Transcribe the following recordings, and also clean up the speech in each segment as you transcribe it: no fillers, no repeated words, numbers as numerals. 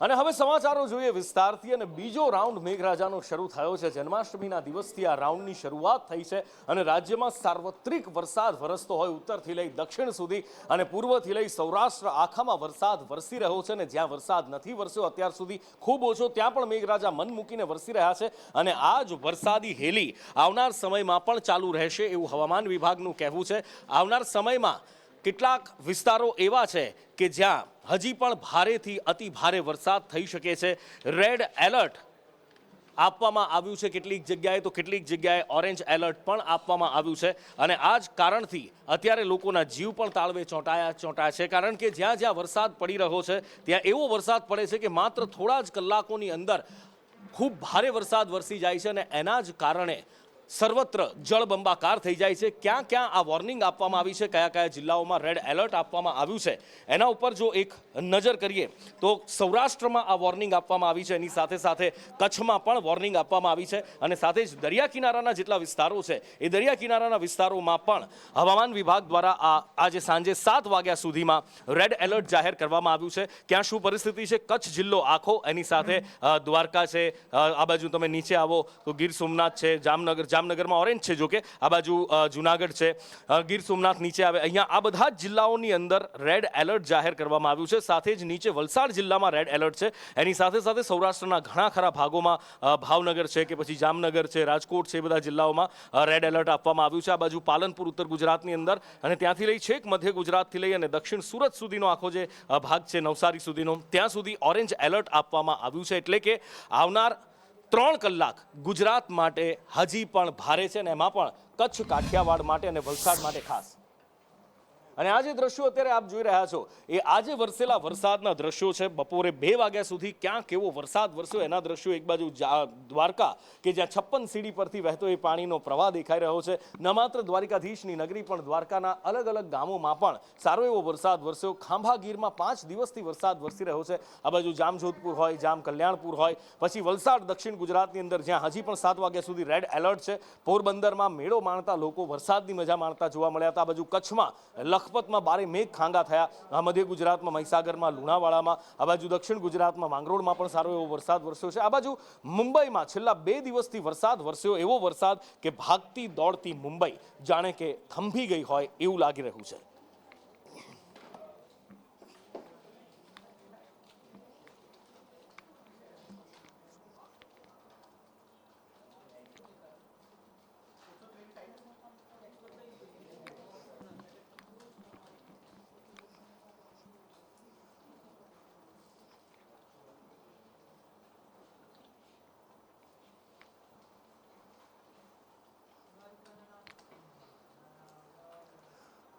અને હવે સમાચારો જોઈએ વિસ્તારથી અને બીજો રાઉન્ડ મેઘરાજાનો શરૂ થયો છે। જન્માષ્ટમીના દિવસથી આ રાઉન્ડની શરૂઆત થઈ છે અને રાજ્યમાં સાર્વત્રિક વરસાદ વરસતો હોય ઉત્તરથી લઈ દક્ષિણ સુધી અને પૂર્વથી લઈ સૌરાષ્ટ્ર આખામાં વરસાદ વરસી રહ્યો છે અને જ્યાં વરસાદ નથી વરસ્યો અત્યાર સુધી ખૂબ ઓછો ત્યાં પણ મેઘરાજા મન મૂકીને વરસી રહ્યા છે અને આ જ વરસાદી હેલી આવનાર સમયમાં પણ ચાલુ રહેશે એવું હવામાન વિભાગનું કહેવું છે। આવનાર સમયમાં કેટલાક વિસ્તારો એવા છે કે જ્યાં હજી પણ ભારેથી અતિ ભારે વરસાદ થઈ શકે છે। રેડ એલર્ટ આપવામાં આવ્યું છે કેટલીક જગ્યાએ, તો કેટલીક જગ્યાએ ઓરેન્જ એલર્ટ પણ આપવામાં આવ્યું છે અને આ જ કારણથી અત્યારે લોકોના જીવ પણ તાળવે ચોંટાયા છે, કારણ કે જ્યાં જ્યાં વરસાદ પડી રહ્યો છે ત્યાં એવો વરસાદ પડે છે કે માત્ર થોડા જ કલાકોની અંદર ખૂબ ભારે વરસાદ વરસી જાય છે અને એના જ કારણે સર્વત્ર જળબંબાકાર થઈ જાય છે। ક્યાં ક્યાં આ વોર્નિંગ આપવામાં આવી છે, કયા કયા જિલ્લાઓમાં રેડ એલર્ટ આપવામાં આવ્યું છે, એના ઉપર જો એક નજર કરીએ તો સૌરાષ્ટ્રમાં આ વોર્નિંગ આપવામાં આવી છે, એની સાથે સાથે કચ્છમાં પણ વોર્નિંગ આપવામાં આવી છે અને સાથે જ દરિયા કિનારાના જેટલા વિસ્તારો છે એ દરિયા કિનારાના વિસ્તારોમાં પણ હવામાન વિભાગ દ્વારા આજે સાંજે 7 વાગ્યા સુધીમાં રેડ એલર્ટ જાહેર કરવામાં આવ્યું છે। ક્યાં શું પરિસ્થિતિ છે, કચ્છ જિલ્લો આખો, એની સાથે દ્વારકા છે, આ બાજુ તમે નીચે આવો તો ગીર સોમનાથ છે, જામનગરમાં ઓરેન્જ છે, જો કે આ બાજુ જુનાગઢ છે, ગીર સોમનાથ નીચે આવે, અહીંયા આ બધા જ જિલ્લાઓની અંદર રેડ એલર્ટ જાહેર કરવામાં આવ્યું છે। સાથે જ નીચે વલસાડ જિલ્લામાં રેડ એલર્ટ છે, એની સાથે સાથે સૌરાષ્ટ્રના ઘણા ખરા ભાગોમાં ભાવનગર છે કે પછી જામનગર છે, રાજકોટ છે, એ બધા જિલ્લાઓમાં રેડ એલર્ટ આપવામાં આવ્યું છે। આ બાજુ પાલનપુર ઉત્તર ગુજરાતની અંદર અને ત્યાંથી લઈ છેક મધ્ય ગુજરાતથી લઈ અને દક્ષિણ સુરત સુધીનો આખો જે ભાગ છે નવસારી સુધીનો, ત્યાં સુધી ઓરેન્જ એલર્ટ આપવામાં આવ્યું છે। એટલે કે આવનાર 3 કલાક ગુજરાત માટે હજી પણ ભારે છે અને એમાં પણ કચ્છ, કાઠિયાવાડ માટે અને વલસાડ માટે ખાસ। અને આ જે દ્રશ્યો અત્યારે આપ જોઈ રહ્યા છો એ આજે વરસેલા વરસાદના દ્રશ્યો છે। બપોરે 2 વાગ્યા સુધી ક્યાં કેવો વરસાદ વરસ્યો એના દ્રશ્યો, એક બાજુ દ્વારકા કે જ્યાં 56 સીડી પરથી વહેતો એ પાણીનો પ્રવાહ દેખાઈ રહ્યો છે। ન માત્ર દ્વારિકાધીશની નગરી પણ દ્વારકાના અલગ અલગ ગામોમાં પણ સારો એવો વરસાદ વરસ્યો। ખાંભાગીરમાં 5 દિવસથી વરસાદ વરસી રહ્યો છે। આ બાજુ જામજોધપુર હોય, જામ કલ્યાણપુર હોય, પછી વલસાડ દક્ષિણ ગુજરાતની અંદર જ્યાં હજી પણ 7 વાગ્યા સુધી રેડ એલર્ટ છે। પોરબંદરમાં મેળો માણતા લોકો વરસાદની મજા માણતા જોવા મળ્યા હતા। આ બાજુ કચ્છમાં લખપતમાં બારે મેઘ ખાંગા થયા, મધ્ય ગુજરાતમાં મહીસાગરમાં, લુણાવાડામાં, આ બાજુ દક્ષિણ ગુજરાતમાં માંગરોળમાં પણ સારો એવો વરસાદ વરસ્યો છે। આ બાજુ મુંબઈમાં છેલ્લા 2 દિવસથી વરસાદ વરસ્યો, એવો વરસાદ કે ભાગતી દોડતી મુંબઈ જાણે કે થંભી ગઈ હોય એવું લાગી રહ્યું છે।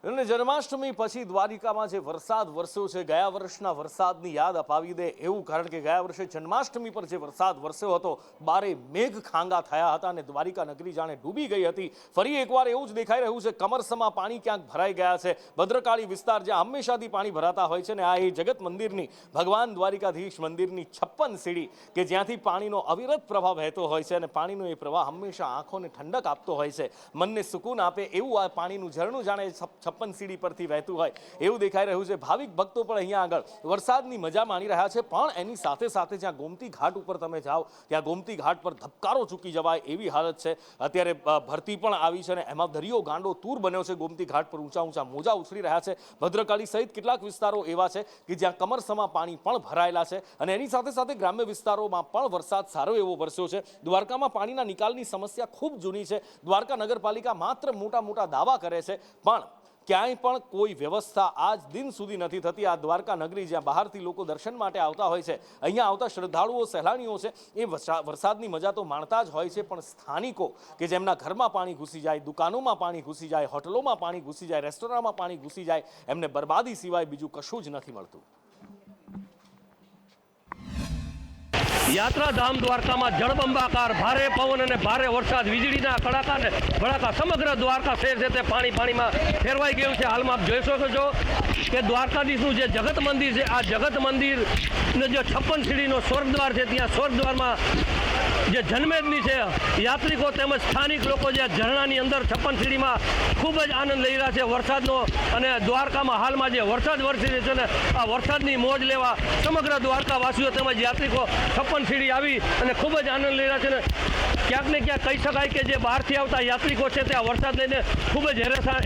અને જન્માષ્ટમી પછી દ્વારિકામાં જે વરસાદ વરસ્યો છે, ગયા વર્ષના વરસાદની યાદ અપાવી દે એવું, કારણ કે ગયા વર્ષે જન્માષ્ટમી પર જે વરસાદ વરસ્યો હતો બારે મેઘ ખાંગા થયા હતા અને દ્વારિકા નગરી જાણે ડૂબી ગઈ હતી। ફરી એકવાર એવું જ દેખાઈ રહ્યું છે, કમરસમાં પાણી ક્યાંક ભરાઈ ગયા છે। ભદ્રકાળી વિસ્તાર જ્યાં હંમેશાથી પાણી ભરાતા હોય છે ને આ એ જગત મંદિરની, ભગવાન દ્વારિકાધીશ મંદિરની 56 સીડી કે જ્યાંથી પાણીનો અવિરત પ્રવાહ વહેતો હોય છે અને પાણીનો એ પ્રવાહ હંમેશા આંખોને ઠંડક આપતો હોય છે, મનને સુકૂન આપે એવું આ પાણીનું ઝરણું જાણે 56 સીડી પરથી વહેતું હોય એવું દેખાઈ રહ્યું છે। ભાવિક ભક્તો પણ અહીંયા આગળ વરસાદની મજા માણી રહ્યા છે, પણ એની સાથે સાથે જ્યાં ગોમતી ઘાટ ઉપર તમે જાઓ ત્યાં ગોમતી ઘાટ પર ધબકારો ચૂકી જવાય એવી હાલત છે। અત્યારે ભરતી પણ આવી છે અને એમાં દરિયો ગાંડો તૂર બન્યો છે। ગોમતી ઘાટ પર ઊંચા ઊંચા મોજા ઉછળી રહ્યા છે। ભદ્રકાળી સહિત કેટલાક વિસ્તારો એવા છે કે જ્યાં કમરસમાં પાણી પણ ભરાયેલા છે અને એની સાથે સાથે ગ્રામ્ય વિસ્તારોમાં પણ વરસાદ સારો એવો વરસ્યો છે। દ્વારકામાં પાણીના નિકાલની સમસ્યા ખૂબ જૂની છે। દ્વારકા નગરપાલિકા માત્ર મોટા મોટા દાવા કરે છે, પણ ક્યાંય પણ કોઈ વ્યવસ્થા આજ દિન સુધી નથી થતી। આ દ્વારકા નગરી જ્યાં બહારથી લોકો દર્શન માટે આવતા હોય છે, અહીંયા આવતા શ્રદ્ધાળુઓ, સહેલાણીઓ છે, એ વરસાદની મજા તો માણતા જ હોય છે, પણ સ્થાનિકો કે જેમના ઘરમાં પાણી ઘૂસી જાય, દુકાનોમાં પાણી ઘૂસી જાય, હોટલોમાં પાણી ઘૂસી જાય, રેસ્ટોરન્ટમાં પાણી ઘૂસી જાય, એમને બરબાદી સિવાય બીજું કશું જ નથી મળતું। યાત્રાધામ દ્વારકામાં જળબંબાકાર, ભારે પવન અને ભારે વરસાદ, વીજળીના કડાકા ને ભડાકા, સમગ્ર દ્વારકા શહેર છે તે પાણીમાં ફેરવાઈ ગયું છે। હાલમાં આપ જોઈ શકો છો કે દ્વારકાધીશનું જે જગત મંદિર છે, આ જગત મંદિરનો જે 56 સીડીનો સ્વર્ગદ્વાર છે, ત્યાં સ્વર્ગદ્વારમાં જે જન્મેદની છે યાત્રિકો તેમજ સ્થાનિક લોકો જે ઝરણાની અંદર 56 સીડીમાં ખૂબ જ આનંદ લઈ રહ્યા છે વરસાદનો, અને દ્વારકામાં હાલમાં જે વરસાદ વરસી રહ્યો છે ને આ વરસાદની મોજ લેવા સમગ્ર દ્વારકાવાસીઓ તેમજ યાત્રિકો 56 સીડી આવી અને ખૂબ જ આનંદ લઈ રહ્યા છે ને ક્યાંક ને ક્યાંક કહી શકાય કે જે બહારથી આવતા યાત્રિકો છે તે આ વરસાદ લઈને ખૂબ જ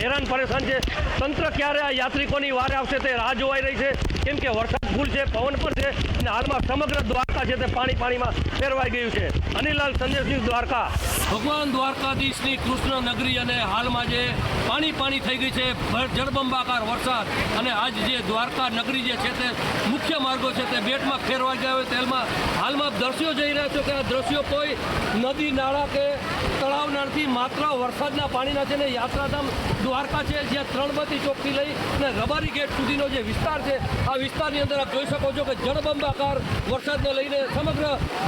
હેરાન પરેશાન છે. તંત્ર ક્યારે આ યાત્રિકોની વારે આવશે તે રાહ જોવાઈ રહી છે, કેમ કે વરસાદ ફૂલ છે, પવન પણ છે અને હાલમાં સમગ્ર દ્વારકા છે તે પાણીમાં ફેરવાઈ ગયું છે. અનિલાલ, સંદેશ ન્યૂઝ, દ્વારકા. ભગવાન દ્વારકાધીશની કૃષ્ણ નગરી અને હાલમાં જે પાણી થઈ ગઈ છે, જળબંબાકાર વરસાદ, અને આજ જે દ્વારકા નગરી જે છે તે મુખ્ય માર્ગો છે તે બેટમાં ફેરવાઈ ગયા હોય તેમાં હાલમાં દ્રશ્યો જઈ રહ્યા છો કે આ દ્રશ્યો કોઈ નદી નાળા કે તળાવના નથી, માત્ર વરસાદના પાણીના છે ને યાત્રાધામ દ્વારકા છે, જ્યાં ત્રણબત્તી ચોકથી લઈ અને રબારી ગેટ સુધીનો જે વિસ્તાર છે આ વિસ્તારની અંદર આપ જોઈ શકો છો કે જળબંબાકાર વરસાદને લઈને સમગ્ર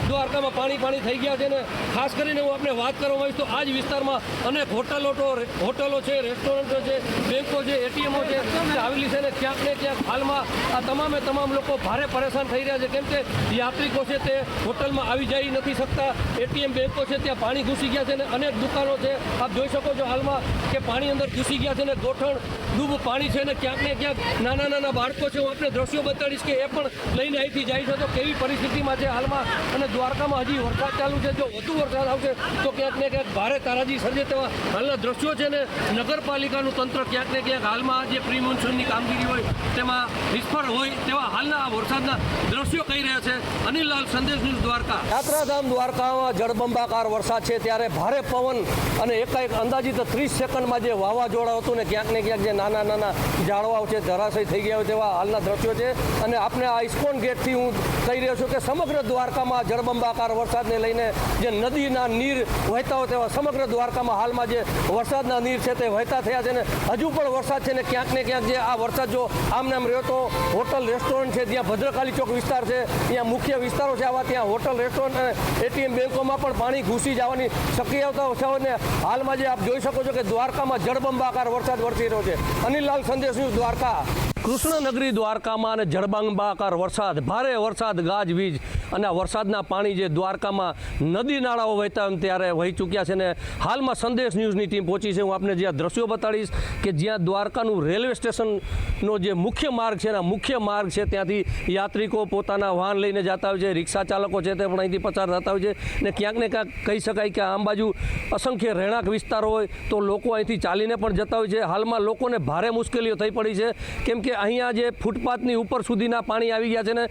દ્વારકામાં પાણી થઈ ગયા છે. ને ખાસ કરીને હું આપણે વાત કરવા માંગીશ તો આ જ વિસ્તારમાં અનેક હોટલો છે, રેસ્ટોરન્ટો છે, બેંકો છે, એટીએમો છે આવેલી છે, ને ક્યાંક ને ક્યાંક હાલમાં આ તમામ લોકો ભારે પરેશાન થઈ રહ્યા છે, કેમ કે યાત્રિકો છે તે હોટલમાં આવી જઈ નથી શકતા, એટીએમ, બેંકો છે ત્યાં પાણી ઘૂસી ગયા છે, ને અનેક દુકાનો છે આપ જોઈ શકો છો હાલમાં કે પાણી અંદર ઘૂસી ગયા છે, ને ગોઠણ ડૂબ પાણી છે, ને ક્યાંક ને ક્યાંક નાના બાળકો છે, હું આપણે દ્રશ્યો બતાડીશ કે એ પણ લઈને અહીંથી જાય છે તો કેવી પરિસ્થિતિમાં છે હાલમાં. અને દ્વારકામાં હજી વરસાદ ચાલુ છે, જો વધુ વરસાદ આવશે તો ક્યાંક ને ક્યાંક ભારે તારાજી સર્જે તેવા હાલના દ્રશ્યો છે, ને નગરપાલિકાનું તંત્ર ક્યાંક ને ક્યાંક હાલમાં જે પ્રી મોન્સૂનની કામગીરી હોય તેમાં નિષ્ફળ હોય તેવા હાલના વરસાદના દ્રશ્યો કહી રહ્યા છે. અનિલાલ, સંદેશ ન્યૂઝ, દ્વારકા. યાત્રાધામ દ્વારકામાં જળબંબાકાર વરસાદ છે ત્યારે ભારે પવન અને એકાએક અંદાજિત 30 સેકન્ડમાં જે વાવાઝોડા હતું ને ક્યાંક ને ક્યાંક જે નાના ઝાડવાઓ છે ધરાશય થઈ ગયા હોય તેવા હાલના દ્રશ્યો છે. અને આપણે આ ઇસ્કોન ગેટથી હું કહી રહ્યો છું કે સમગ્ર દ્વારકામાં જળબંબાકાર વરસાદને લઈને જે નદીના નીર વહેતા હોય તેવા સમગ્ર દ્વારકામાં હાલમાં જે વરસાદના નીર છે તે વહેતા થયા છે, ને હજુ પણ વરસાદ છે, ને ક્યાંક ને ક્યાંક જે આ વરસાદ જો આમ રહ્યો તો હોટલ, રેસ્ટોરન્ટ છે, ત્યાં ભદ્રકાલી ચોક વિસ્તાર છે, ત્યાં મુખ્ય વિસ્તારો છે આવા, ત્યાં હોટલ, રેસ્ટોરન્ટ અને એટીએમ, બેંકોમાં પણ પાણી ઘૂસી જવાની શક્યતાઓ છે. અને હાલમાં જે આપ જોઈ શકો છો કે દ્વારકામાં જળબંબાકાર વરસાદ વરસી રહ્યો છે. અનિલાલ, સંદેશ ન્યૂઝ, દ્વારકા. કૃષ્ણનગરી દ્વારકામાં અને જળબંબાકાર વરસાદ, ભારે વરસાદ, ગાજવીજ અને આ વરસાદના પાણી જે દ્વારકામાં નદી નાળાઓ વહેતા ત્યારે વહી ચૂક્યા છે, ને હાલમાં સંદેશ ન્યૂઝની ટીમ પહોંચી છે. હું આપને જ્યાં દ્રશ્યો બતાડીશ કે જ્યાં દ્વારકાનું રેલવે સ્ટેશનનો જે મુખ્ય માર્ગ છે, મુખ્ય માર્ગ છે ત્યાંથી યાત્રિકો પોતાના વાહન લઈને જતા હોય છે, રિક્ષા ચાલકો છે તે પણ અહીંથી પસાર થતા હોય છે, ને ક્યાંક ને ક્યાંક કહી શકાય કે આમ બાજુ અસંખ્ય રહેણાંક વિસ્તારો હોય તો લોકો અહીંથી ચાલીને પણ જતા હોય છે. હાલમાં લોકોને ભારે મુશ્કેલીઓ થઈ પડી છે, કેમ કે અહીંયા જે ફૂટપાથની ઉપર સુધીના પાણી આવી ગયા છે ને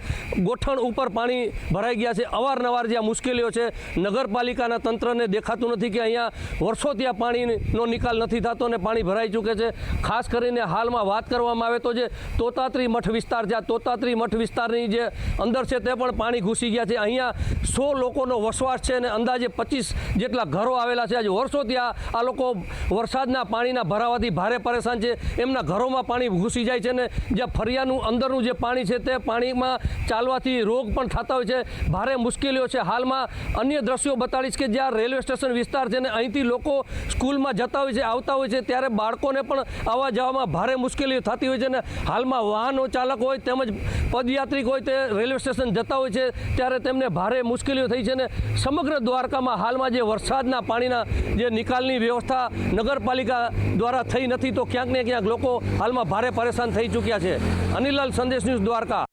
ગોઠણ ઉપર પાણી ભરાઈ ગયા છે. અવારનવાર જે આ મુશ્કેલીઓ છે નગરપાલિકાના તંત્રને દેખાતું નથી કે અહીંયા વર્ષો ત્યાં પાણીનો નિકાલ નથી થતો અને પાણી ભરાઈ ચૂકે છે. ખાસ કરીને હાલમાં વાત કરવામાં આવે તો જે તોતાત્રી મઠ વિસ્તાર છે, આ તોતાત્રી મઠ વિસ્તારની જે અંદર છે તે પણ પાણી ઘૂસી ગયા છે. અહીંયા 100 લોકોનો વસવાટ છે અને અંદાજે 25 જેટલા ઘરો આવેલા છે. આજે વર્ષો ત્યાં આ લોકો વરસાદના પાણીના ભરાવાથી ભારે પરેશાન છે, એમના ઘરોમાં પાણી ઘૂસી જાય છે ને જે ફરિયાનું અંદરનું જે પાણી છે તે પાણીમાં ચાલવાથી રોગ પણ થતા હોય છે, ભારે મુશ્કેલીઓ છે. હાલમાં અન્ય દ્રશ્યો બતાડીશ કે જ્યાં રેલવે સ્ટેશન વિસ્તાર છે ને અહીંથી લોકો સ્કૂલમાં જતા હોય છે, આવતા હોય છે, ત્યારે બાળકોને પણ આવવા જવામાં ભારે મુશ્કેલીઓ થતી હોય છે. ને હાલમાં વાહનો ચાલક હોય તેમજ પદયાત્રિક હોય તે રેલવે સ્ટેશન જતા હોય છે ત્યારે તેમને ભારે મુશ્કેલીઓ થઈ છે. ને સમગ્ર દ્વારકામાં હાલમાં જે વરસાદના પાણીના જે નિકાલની વ્યવસ્થા નગરપાલિકા દ્વારા થઈ નથી તો ક્યાંક ને ક્યાંક લોકો હાલમાં ભારે પરેશાન થઈ ચૂક્યા છે. અનિલાલ, સંદેશ ન્યૂઝ, દ્વારકા.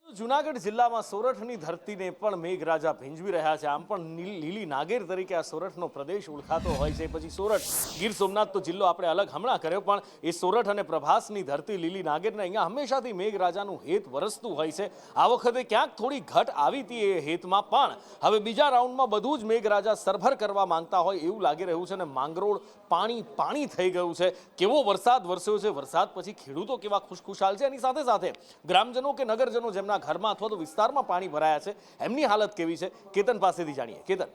જૂનાગઢ જિલ્લામાં સોરઠની ધરતીને પણ મેઘરાજા ભીંજવી રહ્યા છે. આમ પણ લીલી નાગેર તરીકે આ સોરઠનો પ્રદેશ ઓળખાતો હોય છે. પછી સોરઠ, ગીર સોમનાથ તો જિલ્લો આપણે અલગ હમણાં કર્યો, પણ એ સોરઠ અને પ્રભાસની ધરતી લીલી નાગેરને અહીંયા હંમેશાથી મેઘરાજાનું હેત વરસતું હોય છે. આ વખતે ક્યાંક થોડી ઘટ આવી હતી એ હેતમાં, પણ હવે બીજા રાઉન્ડમાં બધું જ મેઘરાજા સરભર કરવા માંગતા હોય એવું લાગી રહ્યું છે. અને માંગરોળ પાણી થઈ ગયું છે. કેવો વરસાદ વરસ્યો છે, વરસાદ પછી ખેડૂતો કેવા ખુશખુશાલ છે, એની સાથે સાથે ગ્રામજનો કે નગરજનો જેમના ઘરમાં અથવા તો વિસ્તારમાં પાણી ભરાયા છે એમની હાલત કેવી છે, કેતન પાસેથી જાણીએ. કેતન.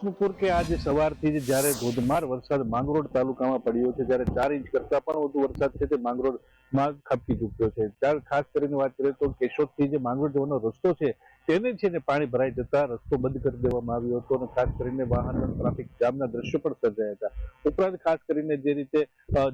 નુપુર કે આજે સવારથી જ જ્યારે ધોધમાર વરસાદ માંગરોળ તાલુકામાં પડ્યો છે, જ્યારે 4 ઇંચ કરતા પણ વધુ વરસાદ છે તે માંગરોળમાં ખાબકી ચૂક્યો છે. ત્યારે ખાસ કરીને વાત કરીએ તો કેશોદથી જે માંગરોળ જવાનો રસ્તો છે તેને છે ને પાણી ભરાઈ જતા રસ્તો બંધ કરી દેવામાં આવ્યો હતો અને ખાસ કરીને વાહન ટ્રાફિક જામના દ્રશ્યો પણ સર્જાયા હતા। ઉપરાંત ખાસ કરીને જે રીતે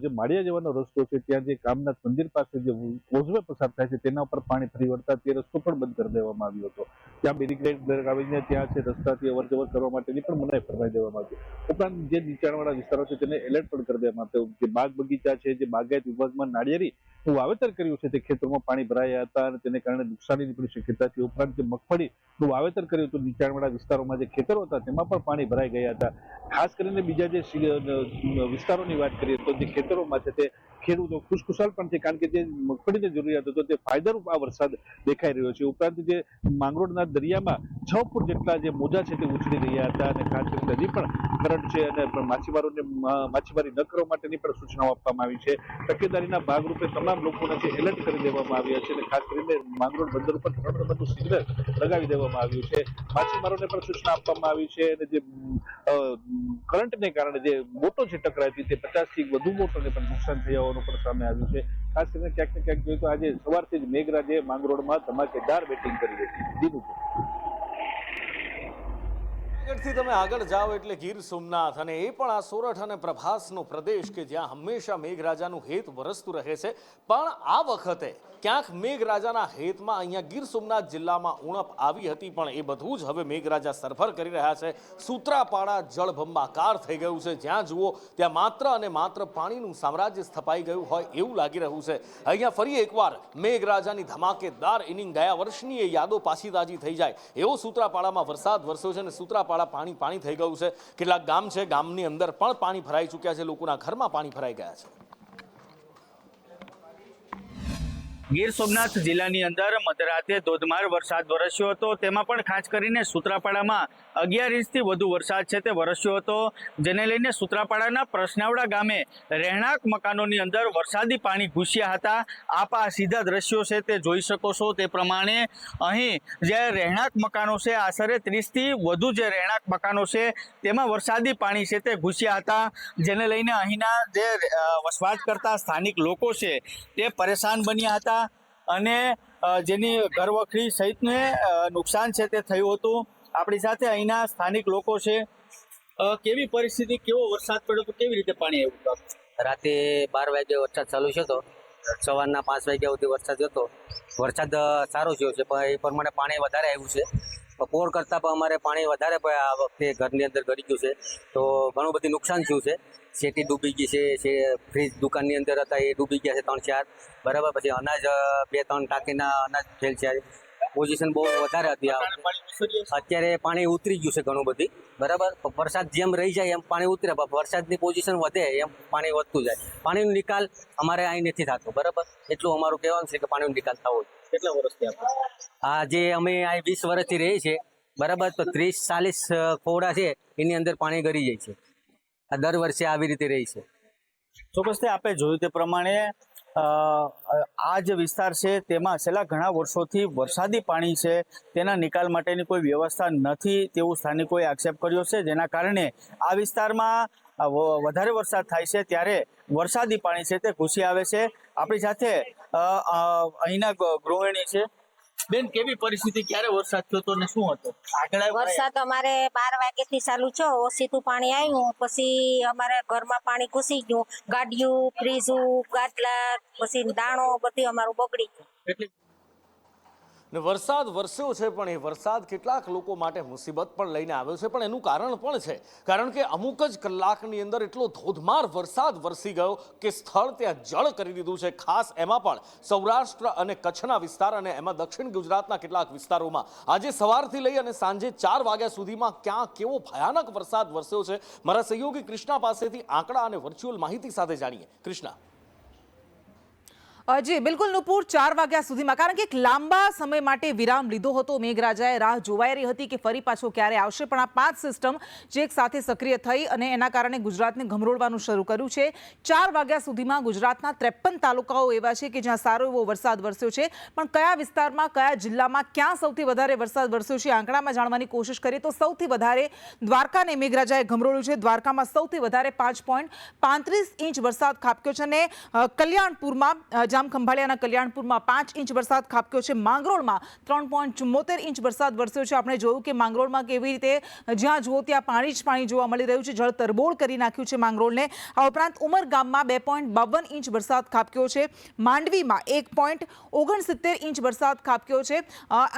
જે માળિયા જવાનો રસ્તો છે ત્યાં જે કામનાથ મંદિર પાસે જે કોઝવે પસાર થાય છે તેના ઉપર પાણી ફરી વળતા તે રસ્તો પણ બંધ કરી દેવામાં આવ્યો હતો। ત્યાં બેરિકેડ લગાવીને ત્યાં છે રસ્તાથી અવર જવર કરવા માટેની પણ મનાઈ ફરમાઈ દેવામાં આવી। ઉપરાંત જે નીચાણવાળા વિસ્તારો છે તેને એલર્ટ પણ કરી દેવામાં આવ્યું। જે બાગ બગીચા છે, જે બાગાયત વિભાગમાં નાળિયેરી વાવેતર કર્યું છે તે ખેતરોમાં પાણી ભરાયા હતા અને તેને કારણે નુકસાનીની પણ શક્યતા છે। ઉપરાંત જે મગફળીનું વાવેતર કર્યું હતું નીચાણવાળા વિસ્તારોમાં જે ખેતરો હતા તેમાં પણ પાણી ભરાઈ ગયા હતા। ખાસ કરીને બીજા જે વિસ્તારોની વાત કરીએ તો જે ખેતરોમાં છે તે ખેડૂતો ખુશખુશાલ પણ છે, કારણ કે જે મગફળીની જરૂરિયાત હતો તે ફાયદારૂપ આ વરસાદ દેખાઈ રહ્યો છે। ઉપરાંત જે માંગરોળના દરિયામાં 6 ફૂટ જેટલા જે મોજા છે તે ઉછળી રહ્યા હતા અને ખાસ કરીને હજી પણ કરંટ છે અને માછીમારોને માછીમારી ન કરવા માટેની પણ સૂચનાઓ આપવામાં આવી છે। તકેદારીના ભાગરૂપે તમામ લોકોને છે એલર્ટ કરી દેવામાં આવ્યા છે અને ખાસ કરીને માંગરોળ બંદર ઉપર 3 નંબરનું સિગ્નલ લગાવી દેવામાં આવ્યું છે। માછીમારોને પણ સૂચના આપવામાં આવી છે અને જે કરંટને કારણે જે બોટો છે ટકરાઈ હતી તે 50 થી વધુ બોટોને પણ નુકસાન થયા હોવાનું પણ સામે આવ્યું છે। ખાસ કરીને ક્યાંક ને ક્યાંક જોઈએ તો આજે સવારથી જ મેઘરાજે માંગરોળમાં ધમાકેદાર બેટિંગ કરી હતી। થી તમે આગળ જાઓ એટલે ગીર સોમનાથ અને એ પણ આ સોરઠ અને પ્રભાસનો પ્રદેશ કે જ્યાં હંમેશા મેઘરાજાનું હેત વરસતું રહે છે, પણ આ વખતે ક્યાંક મેઘરાજાના હેતમાં અહીંયા ગીર સોમનાથ જિલ્લામાં ઉણપ આવી હતી, પણ એ બધું જ હવે મેઘરાજા સરભર કરી રહ્યા છે। સૂત્રાપાડા જળબંબાકાર થઈ ગયું છે, જ્યાં જુઓ ત્યાં માત્ર અને માત્ર પાણીનું સામ્રાજ્ય સ્થપાઈ ગયું હોય એવું લાગી રહ્યું છે। અહીંયા ફરી એકવાર મેઘરાજાની ધમાકેદાર ઇનિંગ ગયા વર્ષની એ યાદો પાછી તાજી થઈ જાય એવો સૂત્રાપાડામાં વરસાદ વરસ્યો છે અને સૂત્રાપાડા પાણી થઈ ગયું છે। કેટલાક ગામ છે, ગામની અંદર પણ પાણી ભરાઈ ચૂક્યા છે, લોકોના ઘરમાં પાણી ભરાઈ ગયા છે। ગીર સોમનાથ જિલ્લાની અંદર મધરાતે ધોધમાર વરસાદ વરસ્યો હતો, તેમાં પણ ખાસ કરીને સૂત્રાપાડામાં 11 ઇંચથી વધુ વરસાદ છે તે વરસ્યો હતો, જેને લઈને સૂત્રાપાડાના પ્રસનાવડા ગામે રહેણાંક મકાનોની અંદર વરસાદી પાણી ઘૂસ્યા હતા। આપ આ સીધા દ્રશ્યો છે તે જોઈ શકો છો તે પ્રમાણે અહીં જે રહેણાંક મકાનો છે આશરે 30થી વધુ જે રહેણાંક મકાનો છે તેમાં વરસાદી પાણી છે તે ઘૂસ્યા હતા, જેને લઈને અહીંના જે વસવાટ કરતા સ્થાનિક લોકો છે તે પરેશાન બન્યા હતા અને જેની ઘરવખરી સહિતને નુકસાન છે તે થયું હતું। આપણી સાથે અહીંના સ્થાનિક લોકો છે। કેવી પરિસ્થિતિ, કેવો વરસાદ પડ્યો તો કેવી રીતે પાણી આવ્યું? રાતે 12 વાગે વરસાદ ચાલુ છે, તો સવારના 5 વાગ્યા સુધી વરસાદ હતો। વરસાદ સારો થયો છે, પણ એ પ્રમાણે પાણી વધારે આવ્યું છે। બપોર કરતાં પણ અમારે પાણી વધારે આ વખતે ઘરની અંદર ગળી ગયું છે, તો ઘણું બધું નુકસાન થયું છે। શેટી ડૂબી ગઈ છે, ફ્રીજ દુકાનની અંદર હતા એ ડૂબી ગયા છે 3-4, બરાબર। પછી અનાજ 2-3 ટાંકીના અનાજ ફેલ છે, પોઝિશન બહુ વધારે હતી। અત્યારે પાણી ઉતરી ગયું છે ઘણું બધી, બરાબર। વરસાદ જેમ રહી જાય એમ પાણી ઉતરે, વરસાદની પોઝિશન વધે એમ પાણી વધતું જાય। પાણીનો નિકાલ અમારે અહીં નથી થતો, બરાબર। એટલું અમારું કહેવાનું છે કે પાણીનો નિકાલ થવો। કેટલા વર્ષથી આ જે અમે અહીં 20 વર્ષથી રહી છે, બરાબર, તો 30-40 ખોડા છે એની અંદર પાણી ગળી જાય છે। આ દર વર્ષે આવી રીતે રહી છે। ચોક્કસથી આપે જોયું તે પ્રમાણે આ જે વિસ્તાર છે તેમાં છેલ્લા ઘણા વર્ષોથી વરસાદી પાણી છે તેના નિકાલ માટેની કોઈ વ્યવસ્થા નથી તેવું સ્થાનિકોએ આક્ષેપ કર્યો છે, જેના કારણે આ વિસ્તારમાં વધારે વરસાદ થાય છે ત્યારે વરસાદી પાણી છે તે ઘૂસી આવે છે। આપણી સાથે અહીંના ગૃહિણી છે। બેન, કેવી પરિસ્થિતિ, ક્યારે વરસાદ થયો તો ને શું હતો? વરસાદ અમારે 12 વાગ્યાથી ચાલુ છે, ઓછીતું પાણી આવ્યું, પછી અમારે ઘરમાં પાણી ઘૂસી ગયું, ગાડીયું, ફ્રીજું, ગાટલા, પછી દાણો બધી અમારું બગડી ગયું। ને વરસાદ વરસ્યો છે, પણ એ વરસાદ કેટલાક લોકો માટે મુસીબત પણ લઈને આવ્યો છે, પણ એનું કારણ પણ છે, કારણ કે અમુક જ કલાકની અંદર એટલો ધોધમાર વરસાદ વરસી ગયો કે સ્થળ ત્યાં જળ કરી દીધું છે। ખાસ એમાં પણ સૌરાષ્ટ્ર અને કચ્છના વિસ્તાર અને એમાં દક્ષિણ ગુજરાતના કેટલાક વિસ્તારોમાં આજે સવારથી લઈ અને સાંજે 4 વાગ્યા સુધીમાં ક્યાં કેવો ભયાનક વરસાદ વરસ્યો છે, મારા સહયોગી કૃષ્ણા પાસેથી આંકડા અને વર્ચ્યુઅલ માહિતી સાથે જાણીએ। કૃષ્ણા। જી બિલકુલ નુપુર, 4 વાગ્યા સુધીમાં, કારણ કે એક લાંબા સમય માટે વિરામ લીધો હતો મેઘરાજાએ, રાહ જોવાઈ રહી હતી કે ફરી પાછો ક્યારે આવશે, પણ આ 5 સિસ્ટમ જે એક સાથે સક્રિય થઈ અને એના કારણે ગુજરાતને ગમરોળવાનું શરૂ કર્યું છે। 4 વાગ્યા સુધીમાં ગુજરાતના 53 તાલુકાઓ એવા છે કે જ્યાં સારો એવો વરસાદ વરસ્યો છે, પણ કયા વિસ્તારમાં, કયા જિલ્લામાં ક્યાં સૌથી વધારે વરસાદ વરસ્યો છે આંકડામાં જાણવાની કોશિશ કરીએ તો સૌથી વધારે દ્વારકાને મેઘરાજાએ ગમરોળ્યું છે। દ્વારકામાં સૌથી વધારે 5.35 ઇંચ વરસાદ ખાબક્યો છે અને કલ્યાણપુરમાં જામ ખંભાળિયાના કલ્યાણપુરમાં 5 ઇંચ વરસાદ ખાબક્યો છે. માંગરોળમાં 3.74 ઇંચ વરસાદ વરસ્યો છે. આપણે જોયું કે માંગરોળમાં કેવી રીતે જ્યાં જુઓ ત્યાં પાણી જ પાણી જોવા મળી રહ્યું છે. જળ તરબોળ કરી નાખ્યું છે માંગરોળને. આ ઉપરાંત ઉમરગામમાં 2.52 ઇંચ વરસાદ ખાબક્યો છે. માંડવીમાં 1.69 ઇંચ વરસાદ ખાબક્યો છે.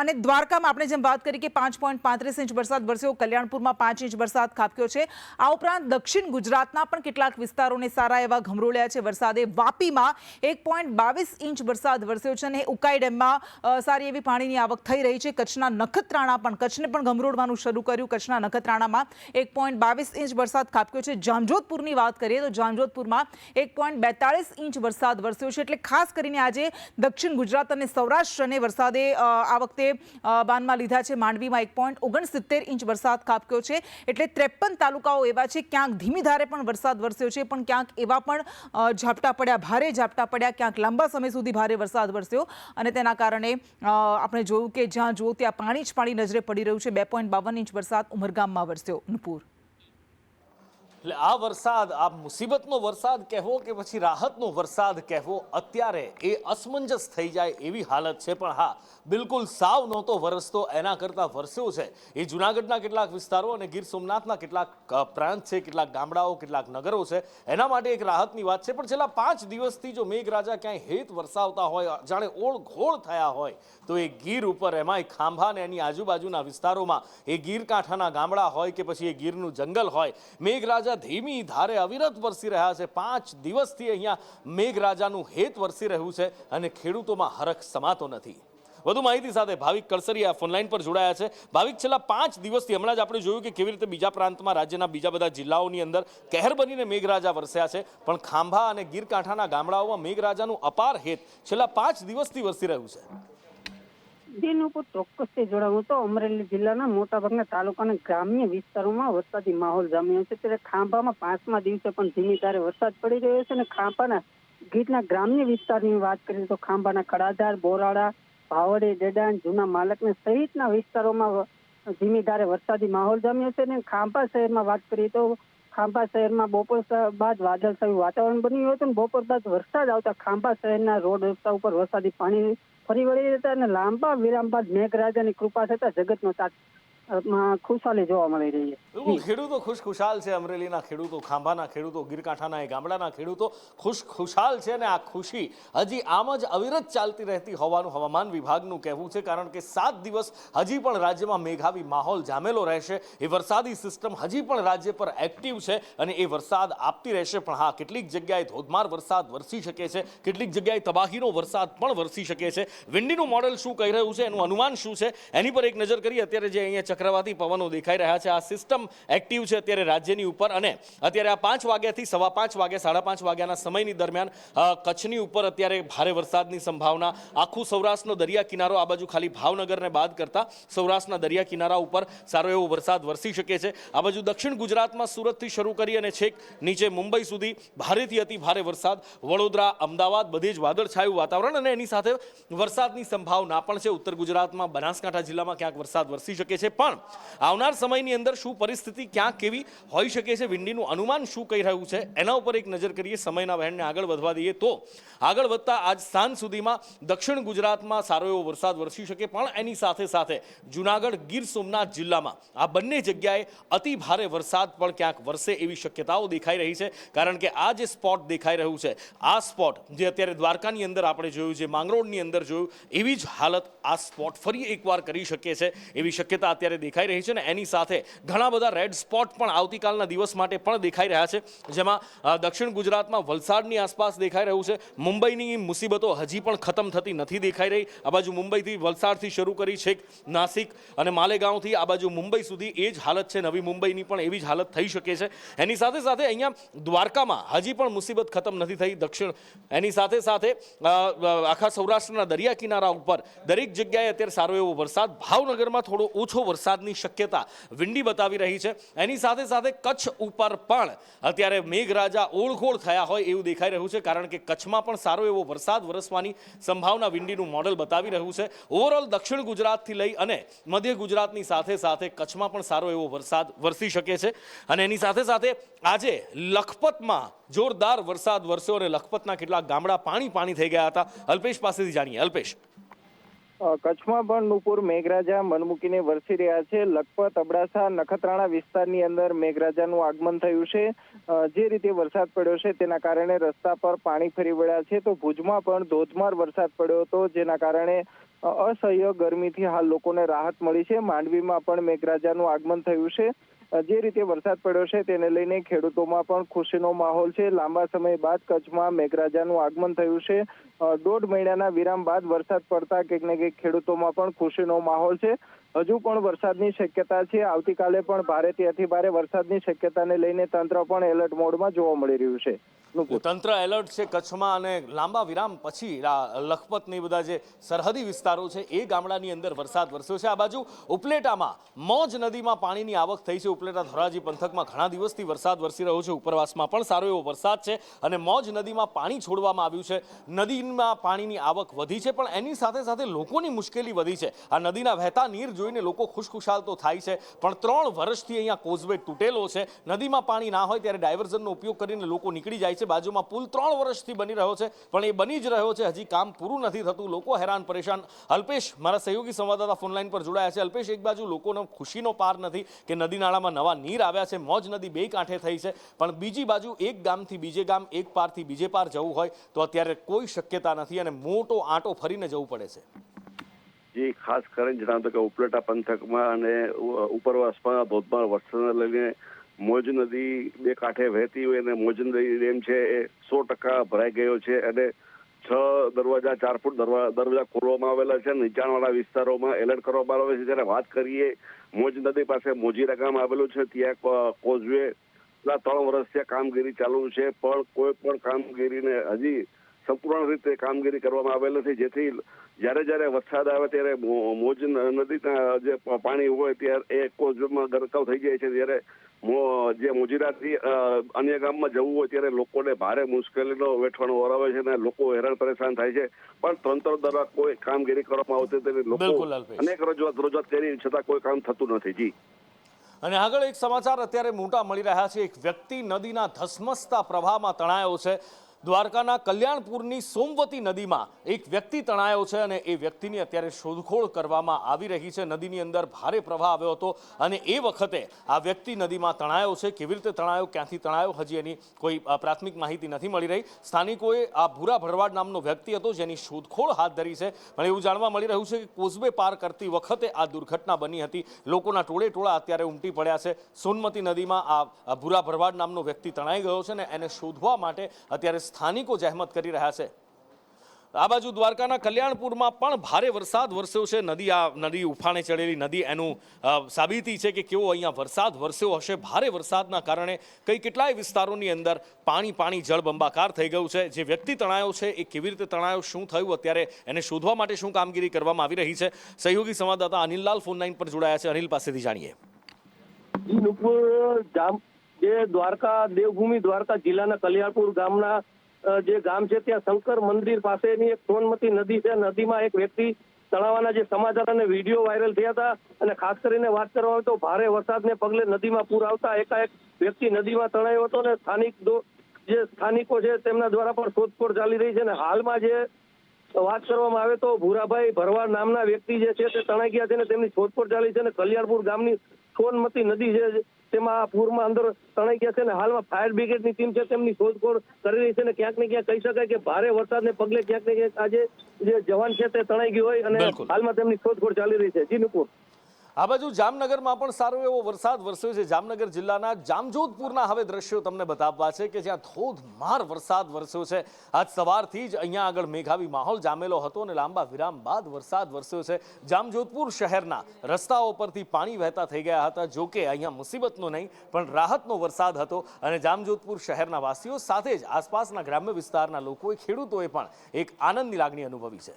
અને દ્વારકામાં આપણે જેમ વાત કરી કે 5.35 ઇંચ વરસાદ વરસ્યો. કલ્યાણપુરમાં 5 ઇંચ વરસાદ ખાબક્યો છે. આ ઉપરાંત દક્ષિણ ગુજરાતના પણ કેટલાક વિસ્તારોને સારા એવા ઘમરોળ્યા છે વરસાદે. વાપીમાં 1.22 ઇંચ વરસાદ વરસ્યો છે અને ઉકાઈ ડેમમાં સારી એવી પાણીની આવક થઈ રહી છે. કચ્છના નખત્રાણા પણ કચ્છને પણ ઘમરોળવાનું શરૂ કર્યું. કચ્છના નખત્રાણામાં 1.22 ઇંચ વરસાદ ખાબક્યો છે. જામજોધપુરની વાત કરીએ તો જામજોધપુરમાં 1.42 ઇંચ વરસાદ વરસ્યો છે. એટલે ખાસ કરીને આજે દક્ષિણ ગુજરાત અને સૌરાષ્ટ્રને વરસાદે આ વખતે બાનમાં લીધા છે. માંડવીમાં 1.69 ઇંચ વરસાદ ખાબક્યો છે. એટલે 53 તાલુકાઓ એવા છે ક્યાંક ધીમી ધારે પણ વરસાદ વરસ્યો છે, પણ ક્યાંક એવા પણ ઝાપટા પડ્યા, ભારે ઝાપટા પડ્યા, ક્યાંક લાંબા સમય સુધી ભારે વરસાદ વરસ્યો અને તેના કારણે આપણે જોયું કે જ્યાં જુઓ ત્યાં પાણી જ પાણી નજરે પડી રહ્યું છે. 2.52 ઇંચ વરસાદ ઉમરગામમાં વરસ્યો. નુપુર, એટલે આ વરસાદ, આ મુસીબતનો વરસાદ કહેવો કે પછી રાહતનો વરસાદ કહેવો, અત્યારે એ અસમંજસ થઈ જાય એવી હાલત છે. પણ હા, બિલકુલ સાવ નહોતો વરસતો, એના કરતાં વરસ્યો છે. એ જૂનાગઢના કેટલાક વિસ્તારો અને ગીર સોમનાથના કેટલાક પ્રાંત છે, કેટલાક ગામડાઓ, કેટલાક નગરો છે, એના માટે એક રાહતની વાત છે. પણ છેલ્લા 5 દિવસથી જો મેઘરાજા ક્યાંય હેત વરસાવતા હોય, જાણે ઓળઘોળ થયા હોય, તો એ ગીર ઉપર, એમાંય ખાંભા અને એની આજુબાજુના વિસ્તારોમાં, એ ગીર કાંઠાના ગામડા હોય કે પછી એ ગીરનું જંગલ હોય, મેઘરાજા ધીમી ધારે અવિરત વરસી રહ્યા છે. 5 દિવસથી અહીંયા મેઘરાજાનું હેત વરસી રહ્યું છે અને ખેડૂતોમાં હરખ સમાતો નથી. વધુ માહિતી સાથે ભાવિક કળસરિયા ફોનલાઈન પર જોડાયા છે. ભાવિક, છેલ્લા 5 દિવસથી હમણાં જ આપણે જોયું કે કેવી રીતે બીજા પ્રાંતમાં, રાજ્યના બીજા બધા જિલ્લાઓની અંદર કહેર બનીને મેઘરાજા વરસ્યા છે, પણ ખાંભા અને ગીર કાંઠાના ગામડાઓમાં મેઘરાજાનું અપાર હેત છેલ્લા 5 દિવસથી વરસી રહ્યું છે. જેની ઉપર ચોક્કસથી જોડાવું તો અમરેલી જિલ્લાના મોટાભાગના તાલુકાના ગ્રામ્ય વિસ્તારોમાં વરસાદી માહોલ જામ્યો છે. ત્યારે ખાંભામાં 5મા દિવસે પણ ધીમી ધારે વરસાદ પડી રહ્યો છે અને ખાંભાના ગીરના ગ્રામ્ય વિસ્તારની વાત કરીએ તો ખાંભાના કડાધાર, બોરાડા, ભાવડી, ડેડાણ, જૂના માલકને સહિતના વિસ્તારોમાં ધીમી ધારે વરસાદી માહોલ જામ્યો છે. અને ખાંભા શહેરમાં વાત કરીએ તો ખાંભા શહેરમાં બપોર બાદ વાદળછાયું વાતાવરણ બન્યું હતું. બપોર બાદ વરસાદ આવતા ખાંભા શહેરના રોડ રસ્તા ઉપર વરસાદી પાણી ફરી વળી હતા અને લાંબા વિરામ બાદ મેઘરાજાની કૃપા થતા જગતનો તાત ખુશાલી જોવા મળી રહી છે. બિલકુલ, ખેડૂતો ખુશખુશાલ છે. અમરેલીના ખેડૂતો, ખાંભાના ખેડૂતો, ગીર કાંઠાના એ ગામડાના ખેડૂતો ખુશખુશાલ છે અને આ ખુશી હજી આમ જ અવિરત ચાલતી રહેતી હોવાનું હવામાન વિભાગનું કહેવું છે. કારણ કે 7 દિવસ હજી પણ રાજ્યમાં મેઘાવી માહોલ જામેલો રહેશે. એ વરસાદી સિસ્ટમ હજી પણ રાજ્ય પર એક્ટિવ છે અને એ વરસાદ આપતી રહેશે. પણ હા, કેટલીક જગ્યાએ ધોધમાર વરસાદ વરસી શકે છે, કેટલીક જગ્યાએ તબાહીનો વરસાદ પણ વરસી શકે છે. વિન્ડીનું મોડેલ શું કહી રહ્યું છે, એનું અનુમાન શું છે, એની પર એક નજર કરીએ. અત્યારે જે અહીંયા ચક્રવાતી પવનો દેખાઈ રહ્યા છે, આ સિસ્ટમ એક્ટિવ છે અત્યારે રાજ્યની ઉપર અને અત્યારે આ 5 વાગ્યાથી 5:15 વાગ્યા, 5:30 વાગ્યાના સમયની દરમિયાન કચ્છની ઉપર અત્યારે ભારે વરસાદની સંભાવના. આખું સૌરાષ્ટ્રનો દરિયા કિનારો, આ બાજુ ખાલી ભાવનગરને બાદ કરતા સૌરાષ્ટ્રના દરિયા કિનારા ઉપર સારો એવો વરસાદ વરસી શકે છે. આ બાજુ દક્ષિણ ગુજરાતમાં સુરતથી શરૂ કરી અને છેક નીચે મુંબઈ સુધી ભારેથી અતિ ભારે વરસાદ. વડોદરા, અમદાવાદ બધે જ વાદળછાયું વાતાવરણ અને એની સાથે વરસાદની સંભાવના પણ છે. ઉત્તર ગુજરાતમાં, બનાસકાંઠા જિલ્લામાં ક્યાંક વરસાદ વરસી શકે છે. પણ આવનાર સમયની અંદર શું પરિસ્થિતિ ક્યાં કેવી હોઈ શકે છે, વિન્ડીનું અનુમાન શું કહી રહ્યું છે, એના ઉપર એક નજર કરીએ. સમયના વહેણને આગળ વધવા દઈએ તો આગળ વધતા આજ સાંજ સુધીમાં દક્ષિણ ગુજરાતમાં સારો એવો વરસાદ વરસી શકે. પણ એની સાથે સાથે જૂનાગઢ, ગીર સોમનાથ જિલ્લામાં આ બંને જગ્યાએ અતિ ભારે વરસાદ પણ ક્યાંક વરસે એવી શક્યતાઓ દેખાઈ રહી છે. કારણ કે આ જે સ્પોટ દેખાઈ રહ્યું છે, આ સ્પોટ જે અત્યારે દ્વારકાની અંદર આપણે જોયું છે, માંગરોળની અંદર જોયું, એવી જ હાલત આ સ્પોટ ફરી એકવાર કરી શકે છે એવી શક્યતા અત્યારે દેખાઈ રહી છે. અને એની સાથે ઘણા બધા રેડ સ્પોટ પણ આવતીકાલના દિવસ માટે પણ દેખાઈ રહ્યા છે. જેમાં દક્ષિણ ગુજરાતમાં વલસાડની આસપાસ દેખાઈ રહ્યું છે. મુંબઈની મુસીબતો હજી પણ ખતમ થતી નથી દેખાઈ રહી. આ બાજુ મુંબઈથી, વલસાડથી શરૂ કરી છેક નાસિક અને માલેગાંવથી આ બાજુ મુંબઈ સુધી એ જ હાલત છે. નવી મુંબઈની પણ એવી જ હાલત થઈ શકે છે. એની સાથે સાથે અહીંયા દ્વારકામાં હજી પણ મુસીબત ખતમ નથી થઈ દક્ષિણ. એની સાથે સાથે આખા સૌરાષ્ટ્રના દરિયા કિનારા ઉપર દરેક જગ્યાએ અત્યારે સારો એવો વરસાદ. ભાવનગરમાં થોડો ઓછો વરસાદ વરસાદની શક્યતા વિંડી બતાવી રહી છે. એની સાથે સાથે કચ્છ ઉપર પણ અત્યારે મેઘરાજા ઓળઘોળ થયા હોય એવું દેખાઈ રહ્યું છે, કારણ કે કચ્છમાં પણ સારો એવો વરસાદ વરસવાની સંભાવના વિંડીનું મોડલ બતાવી રહ્યું છે. ઓવરઓલ દક્ષિણ ગુજરાતથી લઈ અને મધ્ય ગુજરાતની સાથે સાથે કચ્છમાં પણ સારો એવો વરસાદ વરસી શકે છે. અને એની સાથે સાથે આજે લખપતમાં જોરદાર વરસાદ વરસ્યો અને લખપતના કેટલાક ગામડા પાણી થઈ ગયા હતા. અલ્પેશ પાસેથી જાણીએ. અલ્પેશ, કચ્છમાં પણ નુપુર મેઘરાજા મન મૂકીને વરસી રહ્યા છે. લખપત, અબડાસા, નખત્રાણા વિસ્તારની અંદર મેઘરાજાનું આગમન થયું છે. જે રીતે વરસાદ પડ્યો છે તેના કારણે રસ્તા પર પાણી ફરી વળ્યા છે. તો ભુજમાં પણ ધોધમાર વરસાદ પડ્યો હતો, જેના કારણે અસહ્ય ગરમીથી હાલ લોકોને રાહત મળી છે. માંડવીમાં પણ મેઘરાજાનું આગમન થયું છે. જે રીતે વરસાદ પડ્યો છે તેને લઈને ખેડૂતોમાં પણ ખુશીનો માહોલ છે. લાંબા સમય બાદ કચ્છમાં મેઘરાજાનું આગમન થયું છે. 1.5 મહિનાના વિરામ બાદ વરસાદ પડતા કંઈક ને કંઈક ખેડૂતોમાં પણ ખુશીનો માહોલ છે. હજુ પણ વરસાદની શક્યતા છે. આવતીકાલે પણ ભારેથી અતિભારે વરસાદની શક્યતાને લઈને તંત્ર પણ એલર્ટ મોડમાં જોવા મળી રહ્યું છે. તંત્ર એલર્ટ છે કચ્છમાં, અને લાંબા વિરામ પછી લખપત ને બધા જે સરહદી વિસ્તારો છે એ ગામડાની અંદર વરસાદ વરસ્યો છે. આ બાજુ ઉપલેટામાં મોજ નદીમાં પાણીની આવક થઈ છે. ઉપલેટા ધોરાજી પંથકમાં ઘણા દિવસથી વરસાદ વરસી રહ્યો છે. ઉપરવાસમાં પણ સારો એવો વરસાદ છે અને મોજ નદીમાં પાણી છોડવામાં આવ્યું છે. નદીમાં પાણીની આવક વધી છે, પણ એની સાથે સાથે લોકોની મુશ્કેલી વધી છે. આ નદીના વહેતા નીર જોઈને લોકો ખુશખુશાલ તો થાય છે, પણ 3 વર્ષથી અહીંયા કોઝવે તૂટેલો છે. નદીમાં પાણી ના હોય ત્યારે ડાયવર્ઝનનો ઉપયોગ કરીને લોકો નીકળી જાય છે. બાજુમાં પુલ 3 વર્ષથી બની રહ્યો છે, પણ એ બની જ રહ્યો છે, હજી કામ પૂરું નથી થતું. લોકો હેરાન પરેશાન. અલ્પેશ, મારા સહયોગી સંવાદદાતા ફોનલાઈન પર જોડાયા છે. અલ્પેશ, એક બાજુ લોકોનો ખુશીનો પાર નથી કે નદી નાળામાં નવા નીર આવ્યા છે, મોજ નદી 2 કાંઠે થઈ છે, પણ બીજી બાજુ એક ગામથી બીજે ગામ, એક પારથી બીજે પાર જવું હોય તો અત્યારે કોઈ શક્યતા નથી અને મોટો આંટો ફરીને જવું પડે છે. જે ખાસ કરીને જણાવતો કે ઉપલેટા પંથકમાં અને ઉપરવાસમાં ધોધમાર વરસાદને લઈને મોજ નદી 2 કાંઠે વહેતી હોય અને મોજ નદી ડેમ છે એ 100% ભરાઈ ગયો છે અને 6 દરવાજા 4 ફૂટ દરવાજા ખોલવામાં આવેલા છે. નીચાણવાળા વિસ્તારોમાં એલર્ટ કરવામાં આવે છે. જ્યારે વાત કરીએ મોજ નદી પાસે મોજીરા ગામ આવેલું છે, ત્યાં કોઝવે 3 વર્ષથી કામગીરી ચાલુ છે, પણ કોઈ પણ કામગીરીને હજી સંપૂર્ણ રીતે કામગીરી કરવામાં આવેલ નથી. જેથી જ્યારે વરસાદ આવે ત્યારે મોજ નદીના જે પાણી હોય ત્યારે એ કોઝવેમાં ગરકાવ થઈ જાય છે. ત્યારે જે મોજીરાથી અન્ય ગામમાં જવું હોય ત્યારે લોકોને ભારે મુશ્કેલીનો વેઠવાનો વરાવે છે અને લોકો હેરાન પરેશાન થાય છે. પણ તંત્ર દ્વારા કોઈ કામગીરી કરવામાં આવતી નથી. લોકો અનેક રજૂઆત કરી છતાં કોઈ કામ થતું નથી. જી. અને આગળ એક સમાચાર અત્યારે મોટા મળી રહ્યા છે. એક વ્યક્તિ નદીના ધસમસતા પ્રવાહમાં તણાયો છે. દ્વારકાના કલ્યાણપુરની સોમવતી નદીમાં એક વ્યક્તિ તણાયો છે અને એ વ્યક્તિની અત્યારે શોધખોળ કરવામાં આવી રહી છે. નદીની અંદર ભારે પ્રવાહ આવ્યો હતો અને એ વખતે આ વ્યક્તિ નદીમાં તણાયો છે. કેવી રીતે તણાયો, ક્યાંથી તણાયો, હજી એની કોઈ પ્રાથમિક માહિતી નથી મળી રહી. સ્થાનિકોએ આ ભૂરા ભરવાડ નામનો વ્યક્તિ હતો જેની શોધખોળ હાથ ધરી છે, પણ એવું જાણવા મળી રહ્યું છે કે કોઝવે પાર કરતી વખતે આ દુર્ઘટના બની હતી. લોકોના ટોળે અત્યારે ઉમટી પડ્યા છે. સોમવતી નદીમાં આ ભૂરા ભરવાડ નામનો વ્યક્તિ તણાઈ ગયો છે ને એને શોધવા માટે અત્યારે સ્થાનિકો જહેમત કરી રહ્યા છે. આ બાજુ દ્વારકાના કલ્યાણપુરમાં પણ ભારે વરસાદ વરસ્યો છે. નદી ઉફાણે ચડેલી નદી એનું સાબિતી છે કે કેવો અહીંયા વરસાદ વરસ્યો હશે. ભારે વરસાદના કારણે કેટલાય વિસ્તારોની અંદર પાણી જળબંબાકાર થઈ ગયું છે. જે વ્યક્તિ તણાયો છે એ કેવી રીતે તણાયો, શું થયું, અત્યારે એને શોધવા માટે શું કામગીરી કરવામાં આવી રહી છે. સહયોગી સંવાદદાતા અનિલલાલ ફોનલાઈન પર જોડાયા છે. અનિલ પાસેથી જાણીએ. જે દ્વારકા દેવભૂમિ દ્વારકા જિલ્લાના કલ્યાણપુર ગામના જે ગામ છે ત્યાં શંકર મંદિર પાસેની એક સોનમતી નદી છે. નદીમાં એક વ્યક્તિ તણાવવાના જે સમાચાર અને વિડીયો વાયરલ થયા હતા અને ખાસ કરીને વાત કરવામાં આવે તો ભારે વરસાદને પગલે નદીમાં પૂર આવતા એકાએક વ્યક્તિ નદીમાં તણાયો હતો અને સ્થાનિકો છે તેમના દ્વારા પણ શોધખોળ ચાલી રહી છે. અને હાલમાં જે વાત કરવામાં આવે તો ભૂરાભાઈ ભરવાડ નામના વ્યક્તિ જે છે તે તણાઈ ગયા છે અને તેમની શોધખોળ ચાલી છે. અને કલ્યાણપુર ગામની સોનમતી નદી છે તેમાં પૂરમાં અંદર તણાઈ ગયા છે અને હાલમાં ફાયર બ્રિગેડની ટીમ છે તેમની શોધખોળ કરી રહી છે. અને ક્યાંક ને ક્યાંક કહી શકાય કે ભારે વરસાદને પગલે ક્યાંક ને ક્યાંક આજે જે જવાન છે તે તણાઈ ગયું હોય અને હાલમાં તેમની શોધખોળ ચાલી રહી છે. જી નુપુર. આ બાજુ જામનગરમાં પણ સારો એવો વરસાદ વરસ્યો છે. જામનગર જિલ્લાના જામજોધપુરના હવે દ્રશ્યો તમને બતાવવા છે કે જ્યાં ધોધમાર વરસાદ વરસ્યો છે. આજ સવારથી જ અહીંયા આગળ મેઘાવી માહોલ જામેલો હતો અને લાંબા વિરામ બાદ વરસાદ વરસ્યો છે. જામજોધપુર શહેરના રસ્તાઓ પરથી પાણી વહેતા થઈ ગયા હતા. જો કે અહીંયા મુસીબતનો નહીં પણ રાહતનો વરસાદ હતો અને જામજોધપુર શહેરના વાસીઓ સાથે જ આસપાસના ગ્રામ્ય વિસ્તારના લોકોએ, ખેડૂતોએ પણ એક આનંદની લાગણી અનુભવી છે.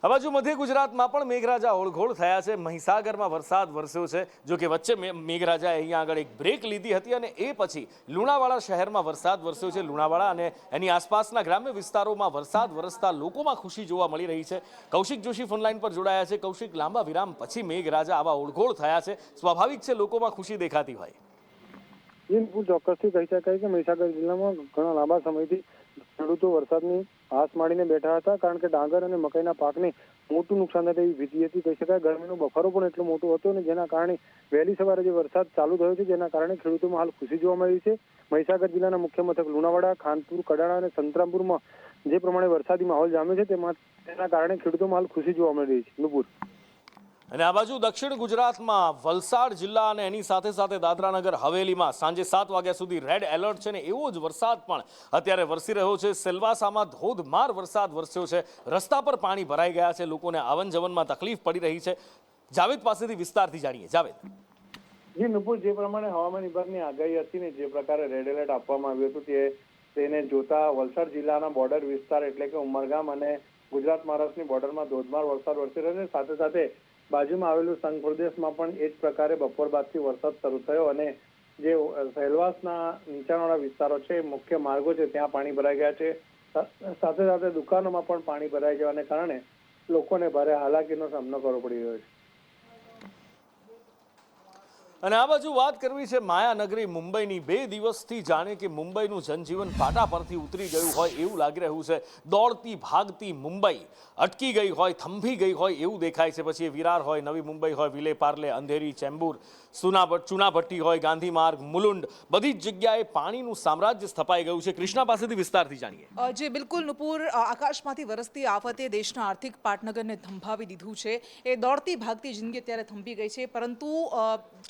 આ બાજુ મધ્ય ગુજરાતમાં પણ મેઘરાજા ઓળઘોળ થયા છે. મહીસાગરમાં વરસાદ વરસ્યો છે. જો કે વચ્ચે મેઘરાજાએ અહીંયા આગળ એક બ્રેક લીધી હતી અને એ પછી લુણાવાડા શહેરમાં વરસાદ વરસ્યો છે. લુણાવાડા અને એની આસપાસના ગ્રામ્ય વિસ્તારોમાં વરસાદ વરસતા લોકોમાં ખુશી જોવા મળી રહી છે. કૌશિક જોશી ફોનલાઈન પર જોડાયા છે. કૌશિક, લાંબા વિરામ પછી મેઘરાજા આવા ઓળઘોળ થયા છે, સ્વાભાવિક છે લોકોમાં ખુશી દેખાતી હોય. ચોક્કસથી કહી શકાય કે મહીસાગર જિલ્લામાં ઘણા લાંબા સમયથી ખેડૂતો વરસાદની આસ માડીને બેઠા હતા, કારણ કે ડાંગર અને મકાઈના પાકને મોટું નુકસાન થાય તેવી ભીતિ હતી. કહી શકાય ગરમીનો બફારો પણ એટલો મોટો હતો અને જેના કારણે વહેલી સવારે જે વરસાદ ચાલુ થયો છે, જેના કારણે ખેડૂતોમાં હાલ ખુશી જોવા મળી છે. મહીસાગર જિલ્લાના મુખ્ય મથક લુણાવાડા, ખાનપુર, કડાણા અને સંતરામપુરમાં જે પ્રમાણે વરસાદી માહોલ જામ્યો છે તેના કારણે ખેડૂતોમાં હાલ ખુશી જોવા મળી રહી છે. નુપુર. અને આ બાજુ દક્ષિણ ગુજરાતમાં વલસાડ જિલ્લા અને એની સાથે સાથે દાદરાનગર હવેલીમાં સાંજે 7 વાગ્યા સુધી રેડ એલર્ટ છે ને એવો જ વરસાદ પણ અત્યારે વરસી રહ્યો છે. સેલવાસામાં ધોધમાર વરસાદ વરસ્યો છે. રસ્તા પર પાણી ભરાઈ ગયા છે. લોકોને આવન જવનમાં તકલીફ પડી રહી છે. જાવેદ પાસેથી વિસ્તારથી જાણીએ. જાવેદ. જી નુપુર, જે પ્રમાણે હવામાન વિભાગની આગાહી હતી ને જે પ્રકારે રેડ એલર્ટ આપવામાં આવ્યું હતું તેને જોતા વલસાડ જિલ્લાના બોર્ડર વિસ્તાર એટલે કે ઉમરગામ અને ગુજરાત મહારાષ્ટ્રની બોર્ડરમાં ધોધમાર વરસાદ વરસી રહ્યો છે. સાથે સાથે બાજુમાં આવેલું સંઘ પ્રદેશમાં પણ એ જ પ્રકારે બપોર બાદથી વરસાદ શરૂ થયો અને જે સેલવાસના નીચાણવાળા વિસ્તારો છે, મુખ્ય માર્ગો છે, ત્યાં પાણી ભરાઈ ગયા છે. સાથે સાથે દુકાનોમાં પણ પાણી ભરાઈ જવાને કારણે લોકોને ભારે હાલાકીનો સામનો કરવો પડી રહ્યો છે. અને આ બાજુ વાત કરવી છે માયાનગરી મુંબઈની. 2 દિવસથી જાણે કે મુંબઈનું જનજીવન પાટા પરથી ઉતરી ગયું હોય એવું લાગી રહ્યું છે. દોડતી ભાગતી મુંબઈ અટકી ગઈ હોય, થંભી ગઈ હોય એવું દેખાય છે. પછી એ વિરાર હોય, નવી મુંબઈ હોય, વિલે પાર્લે, અંધેરી, ચેમ્બુર, ચુનાભટ્ટી હોય, ગાંધી માર્ગ, મુલુંડ, બધી જ જગ્યાએ પાણીનું સામ્રાજ્ય સ્થપાઈ ગયું છે. કૃષ્ણા પાસેથી વિસ્તારથી જાણીએ. જે બિલકુલ નુપુર, આકાશમાંથી વરસતી આફતે દેશના આર્થિક પાટનગરને થંભાવી દીધું છે. એ દોડતી ભાગતી જિંદગી અત્યારે થંભી ગઈ છે. પરંતુ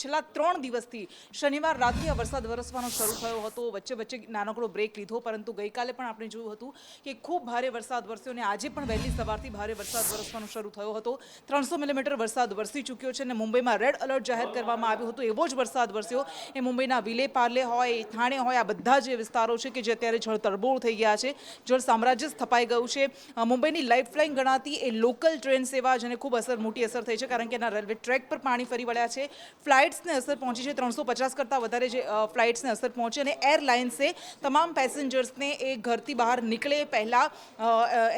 છેલ્લા 3 દિવસથી શનિવાર રાતથી આ વરસાદ વરસવાનો શરૂ થયો હતો. વચ્ચે નાનકડો બ્રેક લીધો, પરંતુ ગઈકાલે પણ આપણે જોયું હતું કે ખૂબ ભારે વરસાદ વરસ્યો અને આજે પણ વહેલી સવારથી ભારે વરસાદ વરસવાનો શરૂ થયો હતો. 300 મિલીમીટર વરસાદ વરસી ચૂક્યો છે અને મુંબઈમાં રેડ એલર્ટ જાહેર કરવામાં આવ્યું હતું. એવો જ વરસાદ વરસ્યો. એ મુંબઈના વિલે પાર્લે હોય, થાણે હોય, આ બધા જે વિસ્તારો છે કે જે અત્યારે જળ તરબોળ થઈ ગયા છે, જળ સામ્રાજ્ય સ્થપાઈ ગયું છે. મુંબઈની લાઇફલાઇન ગણાતી એ લોકલ ટ્રેન સેવા જેને ખૂબ મોટી અસર થઈ છે, કારણ કે એના રેલવે ટ્રેક પર પાણી ફરી વળ્યા છે. ફ્લાઇટ્સને અસર પહોંચી છે. 350 કરતાં વધારે જે ફ્લાઇટ્સને અસર પહોંચી અને એરલાઇન્સે તમામ પેસેન્જર્સને એ ઘરથી બહાર નીકળે પહેલાં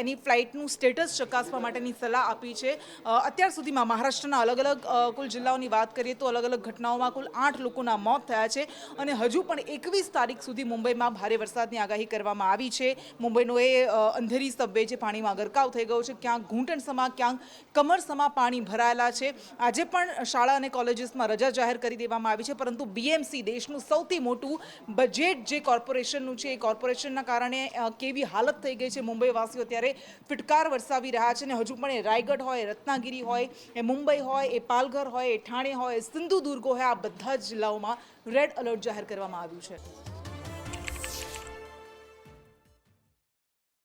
એની ફ્લાઇટનું સ્ટેટસ ચકાસવા માટેની સલાહ આપી છે. અત્યાર સુધીમાં મહારાષ્ટ્રના અલગ અલગ કુલ જિલ્લાઓની વાત કરીએ તો અલગ અલગ ઘટનાઓમાં કુલ 8 લોકોના મોત થયા છે અને હજુ પણ 21 તારીખ સુધી મુંબઈમાં ભારે વરસાદની આગાહી કરવામાં આવી છે. મુંબઈનો એ અંધેરી સબવે જે પાણીમાં ગરકાવ થઈ ગયો છે, ક્યાંક ઘૂંટણસમા, ક્યાંક કમરસમા પાણી ભરાયેલા છે. આજે પણ શાળા અને કોલેજીસમાં રજા જાહેર કરી દેવામાં આવી છે, પરંતુ બીએમસી દેશનું સૌથી મોટું બજેટ જે કોર્પોરેશનનું છે, એ કોર્પોરેશનના કારણે કેવી હાલત થઈ ગઈ છે. મુંબઈવાસીઓ અત્યારે ફિટકાર વરસાવી રહ્યા છે અને હજુ પણ એ રાયગઢ હોય, રત્નાગીરી હોય, એ મુંબઈ હોય, એ પાલઘર હોય, એ ઠાણે હોય, સિંધુદુર્ગ હોય, આ બધા જ જિલ્લાઓમાં રેડ એલર્ટ જાહેર કરવામાં આવ્યું છે.